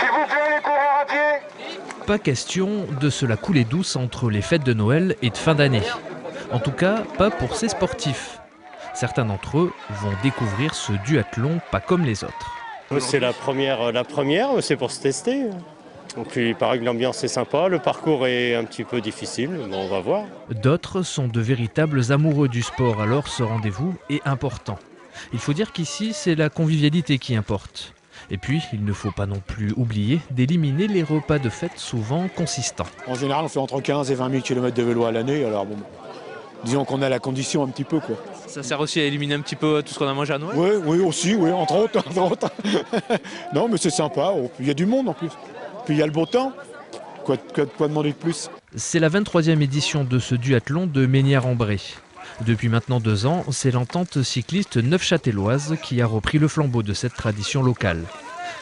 vous plaît, les coureurs à pied. Pas question de se la couler douce entre les fêtes de Noël et de fin d'année. En tout cas, pas pour ces sportifs. Certains d'entre eux vont découvrir ce duathlon pas comme les autres. C'est la première, c'est pour se tester. Donc, il paraît que l'ambiance est sympa, le parcours est un petit peu difficile, mais on va voir. D'autres sont de véritables amoureux du sport, alors ce rendez-vous est important. Il faut dire qu'ici, c'est la convivialité qui importe. Et puis, il ne faut pas non plus oublier d'éliminer les repas de fête souvent consistants. En général, on fait entre 15 et 20 000 km de vélo à l'année, alors bon, disons qu'on a la condition un petit peu, quoi. Ça sert aussi à éliminer un petit peu tout ce qu'on a mangé à Noël? Oui, aussi, oui, entre autres. Non, mais c'est sympa, il y a du monde en plus. Puis il y a le beau temps, quoi demander de plus? C'est la 23e édition de ce duathlon de Mesnières-en-Bray. Depuis maintenant 2 ans, c'est l'entente cycliste neufchâteloise qui a repris le flambeau de cette tradition locale.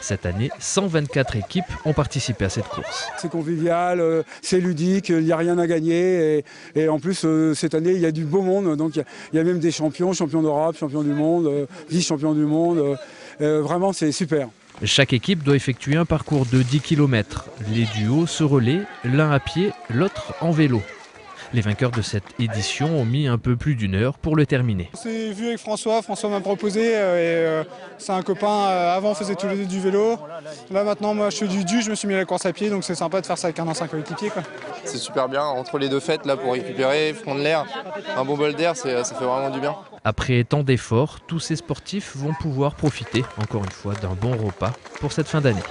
Cette année, 124 équipes ont participé à cette course. C'est convivial, c'est ludique, il n'y a rien à gagner. Et en plus, cette année, il y a du beau monde. Donc il y a même des champions d'Europe, champions du monde, vice-champions du monde. Vraiment, c'est super. Chaque équipe doit effectuer un parcours de 10 km. Les duos se relaient, l'un à pied, l'autre en vélo. Les vainqueurs de cette édition ont mis un peu plus d'1 heure pour le terminer. On s'est vu avec François m'a proposé et c'est un copain, avant on faisait tous les deux du vélo. Là maintenant moi je fais du je me suis mis à la course à pied donc c'est sympa de faire ça avec un ancien coéquipier. C'est super bien, entre les deux fêtes là pour récupérer, prendre l'air, un bon bol d'air, ça fait vraiment du bien. Après tant d'efforts, tous ces sportifs vont pouvoir profiter encore une fois d'un bon repas pour cette fin d'année.